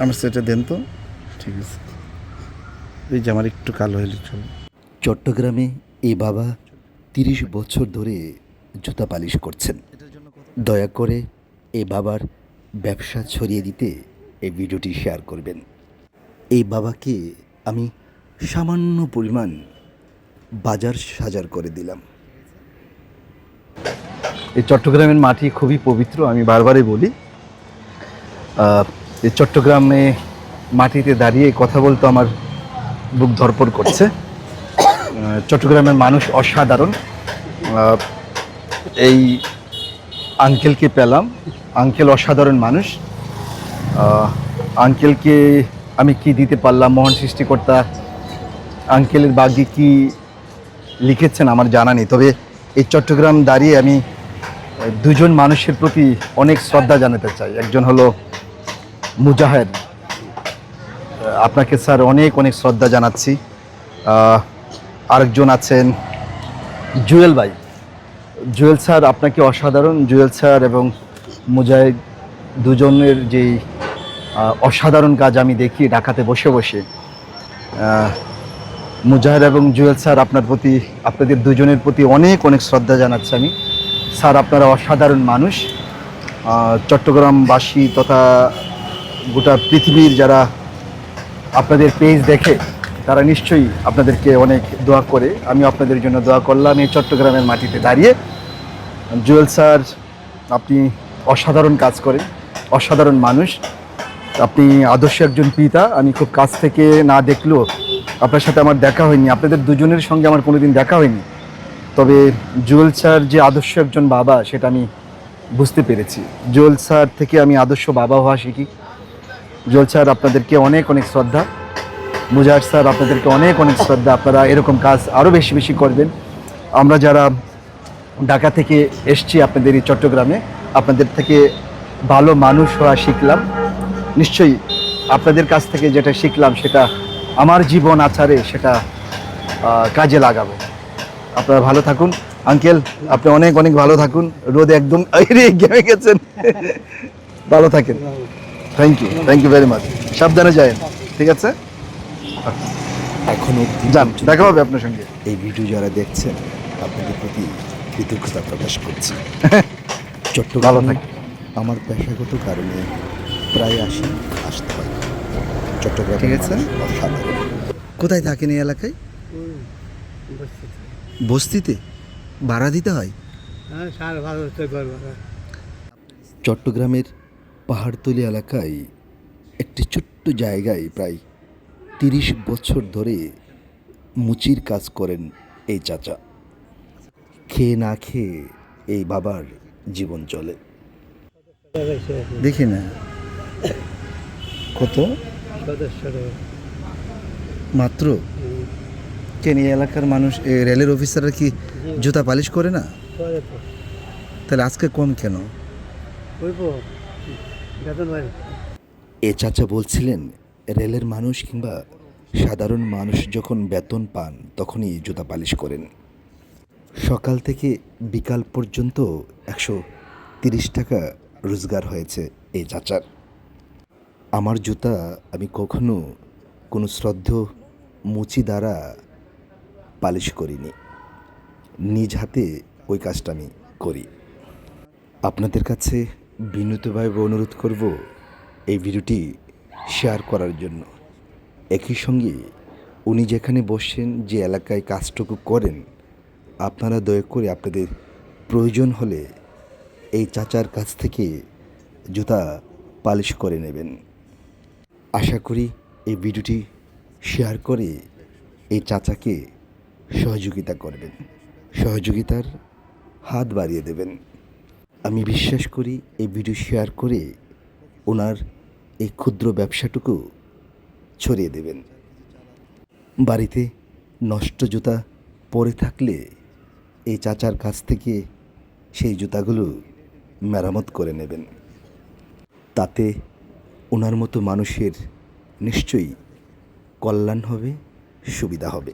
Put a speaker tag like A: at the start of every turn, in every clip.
A: আমার সেটা দেন তো। ঠিক আছে, এই যে আমার একটু কালো হইলে চলো।
B: চট্টগ্রামে এই বাবা ৩০ বছর ধরে জুতা পালিশ করছেন। দয়া করে এই বাবার ব্যবসা ছড়িয়ে দিতে এই ভিডিওটি শেয়ার করবেন। এই বাবাকে আমি সামান্য পরিমাণ বাজার সাজার করে দিলাম।
C: এই চট্টগ্রামের মাটি খুবই পবিত্র, আমি বারবারই বলি। এই চট্টগ্রামে মাটিতে দাঁড়িয়ে কথা বলতে আমার বুক ধড়ফড় করছে। চট্টগ্রামের মানুষ অসাধারণ। এই আঙ্কেলকে পেলাম, আঙ্কেল অসাধারণ মানুষ। আঙ্কেলকে আমি কি দিতে পারলাম, মহান সৃষ্টিকর্তা আঙ্কেলের ভাগ্যে কি লিখেছেন আমার জানা নেই। তবে এই চট্টগ্রাম দাঁড়িয়ে আমি দুজন মানুষের প্রতি অনেক শ্রদ্ধা জানাতে চাই। একজন হলো মুজাহেদ, আপনাকে স্যার অনেক অনেক শ্রদ্ধা জানাচ্ছি। আরেকজন আছেন জুয়েল ভাই। জুয়েল স্যার আপনাকে অসাধারণ। জুয়েল স্যার এবং মুজাহিদ দুজনের যেই অসাধারণ কাজ আমি দেখি ঢাকাতে বসে বসে। মুজাহিদ এবং জুয়েল স্যার আপনাদের দুজনের প্রতি অনেক অনেক শ্রদ্ধা জানাচ্ছি আমি। স্যার আপনারা অসাধারণ মানুষ। চট্টগ্রামবাসী তথা গোটা পৃথিবীর যারা আপনাদের পেজ দেখে তারা নিশ্চয়ই আপনাদেরকে অনেক দোয়া করে। আমি আপনাদের জন্য দোয়া করলাম এই চট্টগ্রামের মাটিতে দাঁড়িয়ে। জুয়েল স্যার আপনি অসাধারণ কাজ করেন, অসাধারণ মানুষ। আপনি আদর্শ একজন পিতা। আমি খুব কাছ থেকে না দেখলেও আপনার সাথে আমার দেখা হয়নি, আপনাদের দুজনের সঙ্গে আমার কোনোদিন দেখা হয়নি, তবে জুয়েল স্যার যে আদর্শ একজন বাবা সেটা আমি বুঝতে পেরেছি। জুয়েল স্যার থেকে আমি আদর্শ বাবা হওয়া শিখি। জুয়েল স্যার আপনাদেরকে অনেক অনেক শ্রদ্ধা। মুজাহিদ স্যার আপনাদেরকে অনেক অনেক শ্রদ্ধা। আপনারা এরকম কাজ আরও বেশি বেশি করবেন। আমরা যারা ঢাকা থেকে এসছি আপনাদের এই চট্টগ্রামে, আপনাদের থেকে ভালো মানুষ হওয়া শিখলাম। নিশ্চয়ই আপনাদের কাছ থেকে যেটা শিখলাম সেটা আমার জীবন আচারে সেটা কাজে লাগাবো। আপনারা ভালো থাকুন। আঙ্কেল আপনি অনেক অনেক ভালো থাকুন। রোদে একদম ঘেমে গেছেন। ভালো থাকেন। Thank you very much. সাবধানে যায়, ঠিক আছে?
B: এখনও
C: যান, দেখা হবে আপনার সঙ্গে।
B: এই ভিডিও যারা দেখছেন আপনাদের প্রতি কৃতজ্ঞতা প্রকাশ করছি।
C: ভালো
B: চট্টগ্রামে
C: থাকেন।
B: আমার পেশাগত কারণে প্রায় আসতে হয়। চট্টগ্রাম
A: ঠিক আছে।
B: অসাধারণ।
A: কোথায় থাকেন এই এলাকায়? বস্তিতে ভাড়া দিতে হয়?
B: চট্টগ্রামের পাহাড়তলি এলাকায় একটি ছোট্ট জায়গায় প্রায় ৩০ বছর ধরে মুচির কাজ করেন এই চাচা। খেয়ে না খেয়ে এই বাবার জীবন চলে।
A: দেখি না কত মাত্র। কেন এই এলাকার মানুষ, রেলের অফিসাররা কি জুতা পালিশ করে না? তাহলে আজকে কম কেন?
B: এ চাচা বলছিলেন রেলের মানুষ কিংবা সাধারণ মানুষ যখন বেতন পান তখনই জুতা পালিশ করেন। সকাল থেকে বিকাল পর্যন্ত 130 টাকা রোজগার হয়েছে এই চাচার। আমার জুতা আমি কখনো কোনো শ্রদ্ধেয় মুচি দ্বারা পালিশ করিনি, নিজ হাতে ওই কাজটা আমি করি। আপনাদের কাছে বিনীতভাবে অনুরোধ করব এই ভিডিওটি শেয়ার করার জন্য। একই সঙ্গে উনি যেখানে বসেন, যে এলাকায় কাজটুকু করেন, আপনারা দয়া করে আপনাদের প্রয়োজন হলে এই চাচার কাছ থেকে জুতা পালিশ করে নেবেন। আশা করি এই ভিডিওটি শেয়ার করে এই চাচাকে সহযোগিতা করবেন, সহযোগিতার হাত বাড়িয়ে দেবেন। আমি বিশ্বাস করি এই ভিডিও শেয়ার করে ওনার এই ক্ষুদ্র ব্যবসাটুকু ছড়িয়ে দেবেন। বাড়িতে নষ্ট জুতা পরে থাকলে এই চাচার কাছ থেকে সেই জুতাগুলো মেরামত করে নেবেন। তাতে ওনার মতো মানুষের নিশ্চয়ই কল্যাণ হবে, সুবিধা হবে।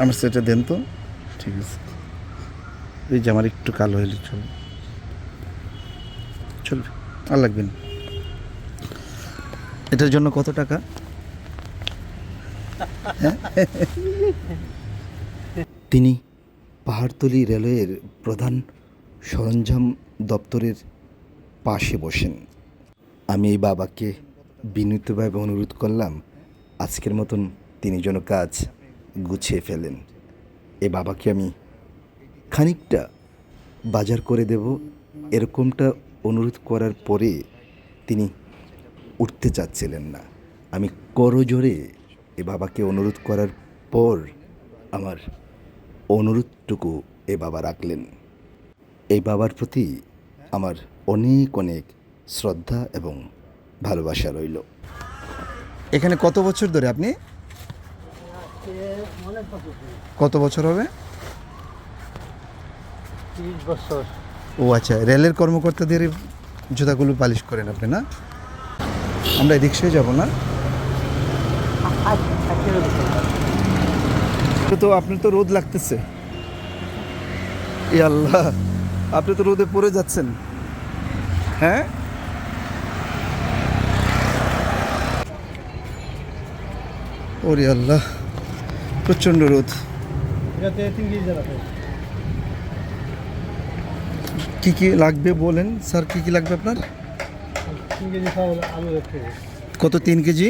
A: আমার সেটা দেন তো। ঠিক আছে, এই যে আমার একটু কালো হইলে চলবে। আর লাগবে না। এটার জন্য কত টাকা?
B: তিনি পাহাড়তলি রেলওয়ের প্রধান সরঞ্জাম দপ্তরের পাশে বসেন। আমি এই বাবাকে বিনীতভাবে অনুরোধ করলাম আজকের মতন তিনি যেন কাজ গুছিয়ে ফেলেন। এই বাবাকে আমি খানিকটা বাজার করে দেব এরকমটা অনুরোধ করার পরে তিনি উঠতে চাচ্ছিলেন না। আমি করজোরে এ বাবাকে অনুরোধ করার পর আমার অনুরোধটুকু এ বাবা রাখলেন। এই বাবার প্রতি আমার অনেক অনেক শ্রদ্ধা এবং ভালোবাসা রইল।
A: এখানে কত বছর ধরে আপনি? কত বছর হবে?
D: 30 বছর।
A: ও আচ্ছা, রেলের কর্মকর্তাদের জুতাগুলো পালিশ করেন আপনি না? আমরা এদিক সে যাবো না? তো আপনার তো রোদ লাগতেছে। এ আল্লাহ, আপনি তো রোদে পড়ে যাচ্ছেন। হ্যাঁ, ওরে আল্লাহ, প্রচণ্ড রোদ।
D: এটাতে 3 কেজি জাল আছে।
A: কি কি লাগবে বলেন স্যার, কি কি লাগবে আপনার?
D: 3 কেজি চাউল, আলু রাখতে হবে।
A: কত? 3 কেজি?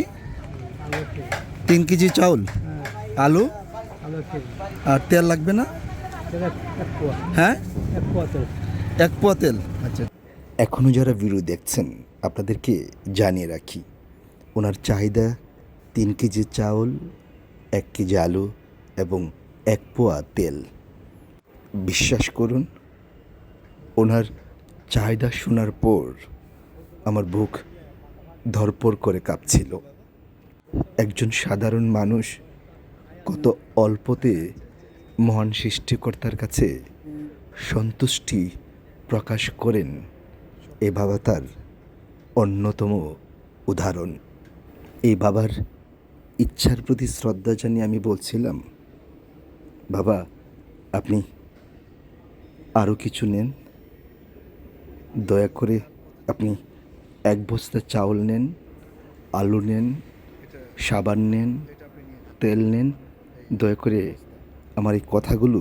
D: আলু রাখতে হবে।
A: 3 কেজি চাউল, আলু
D: আলু রাখতে হবে।
A: আর তেল লাগবে না?
D: এটা এক পোয়া।
A: হ্যাঁ,
D: এক পোয়া তেল।
A: 1 পোয়া তেল। আচ্ছা,
B: এখনও যারা ভিডিও দেখছেন আপনাদেরকে জানিয়ে রাখি, ওনার চাহিদা 3 কেজি চাউল, 1 কেজি আলু এবং 1 পোয়া তেল। বিশ্বাস করুন, ওনার চাহিদা শোনার পর আমার বুক ধরপড় করে কাঁপছিল। একজন সাধারণ মানুষ কত অল্পতে মহান সৃষ্টিকর্তার কাছে সন্তুষ্টি প্রকাশ করেন, এ বাবা তার অন্যতম উদাহরণ। এই বাবার ইচ্ছার প্রতি শ্রদ্ধা জানিয়ে আমি বলছিলাম, বাবা আপনি আরও কিছু নেন, দয়া করে আপনি 1 বস্তা চাউল নেন, আলু নেন, সাবান নেন, তেল নেন। দয়া করে আমার এই কথাগুলো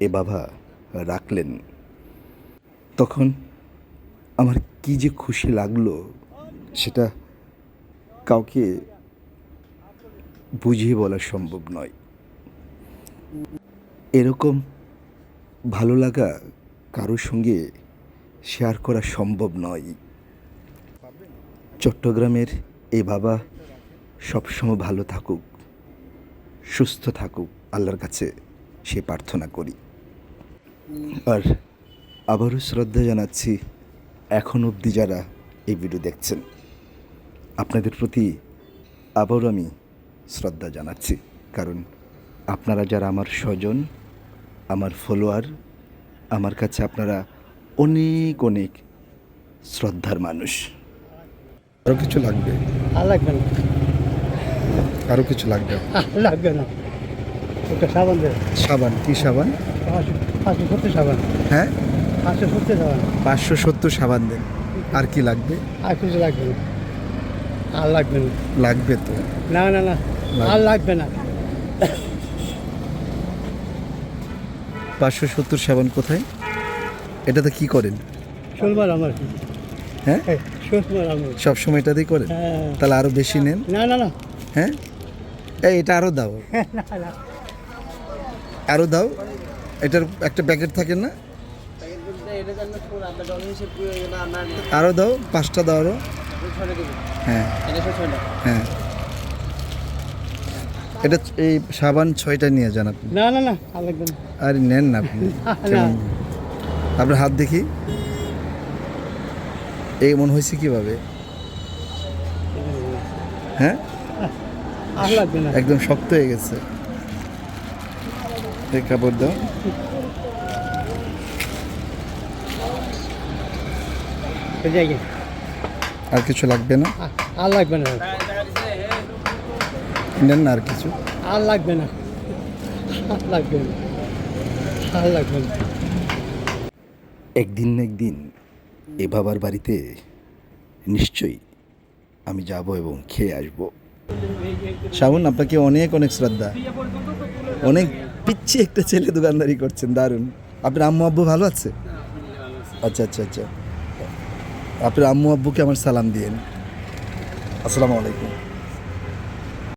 B: এ বাবা রাখলেন। তখন আমার কি যে খুশি লাগলো সেটা কাউকে বুঝিয়ে বলা সম্ভব নয়। এরকম ভালো লাগা কারোর সঙ্গে শেয়ার করা সম্ভব নয়। চট্টগ্রামের এই বাবা সবসময় ভালো থাকুক, সুস্থ থাকুক, আল্লাহর কাছে সে প্রার্থনা করি। আর আবারও শ্রদ্ধা জানাচ্ছি এখন অবধি যারা এই ভিডিও দেখছেন, আপনাদের প্রতি আবারও আমি শ্রদ্ধা জানাচ্ছি। কারণ আপনারা যারা আমার স্বজন, আমার ফলোয়ার, আমার কাছে আপনারা অনেক অনেক শ্রদ্ধার মানুষ।
A: আরও কিছু লাগবে?
D: আর লাগবে না।
A: আরও কিছু লাগবে?
D: আর লাগবে না। ওটা সাবান দেবে।
A: সাবান? কি সাবান?
D: 570 সাবান।
A: হ্যাঁ,
D: 570 সাবান।
A: 570 সাবান দেন। আর কি লাগবে?
D: আর কিছু লাগবে না। আর লাগবে না।
A: লাগবে তো।
D: না না না, আর লাগবে না।
A: 570 সাবান কোথায়? এটাতে কি করেন?
D: শোলমার আমার কি?
A: হ্যাঁ,
D: শোলমার আমার।
A: সব সময় এটাতেই করেন?
D: হ্যাঁ।
A: তাহলে আরও বেশি নেন।
D: না না না।
A: হ্যাঁ, এটা আরও দাও,
D: না না।
A: আরও দাও। এটার একটা প্যাকেট থাকে না? আরও দাও, 5টা দাও আরও। হ্যাঁ হ্যাঁ, এটা এই সাবান 6টা নিয়ে যান আপনি।
D: না না না, আর লাগবে না।
A: আরে নেন না আপনি।
D: না।
A: কেমন? আপনার হাত দেখি। এই মনে হয়েছে কিভাবে? হ্যাঁ,
D: আর লাগবে না।
A: একদম শক্ত হয়ে গেছে। এই কাপড় দাও।
D: জায়গা
A: আর কিছু লাগবে না?
D: আর লাগবে না।
A: নেন না আর কিছু।
D: আর লাগবে না। আর লাগবে না। আর লাগবে না।
B: একদিন না একদিন এ বাবার বাড়িতে নিশ্চয়ই আমি যাব এবং খেয়ে আসব।
A: শাওন, আপনাকে অনেক অনেক শ্রদ্ধা। অনেক পিচ্ছি একটা ছেলে দোকানদারি করছেন, দারুণ। আপনার আম্মু আব্বু ভালো আছে? আচ্ছা আচ্ছা আচ্ছা, আপনার আম্মু আব্বুকে আমার সালাম দিয়েন। আসসালামু আলাইকুম।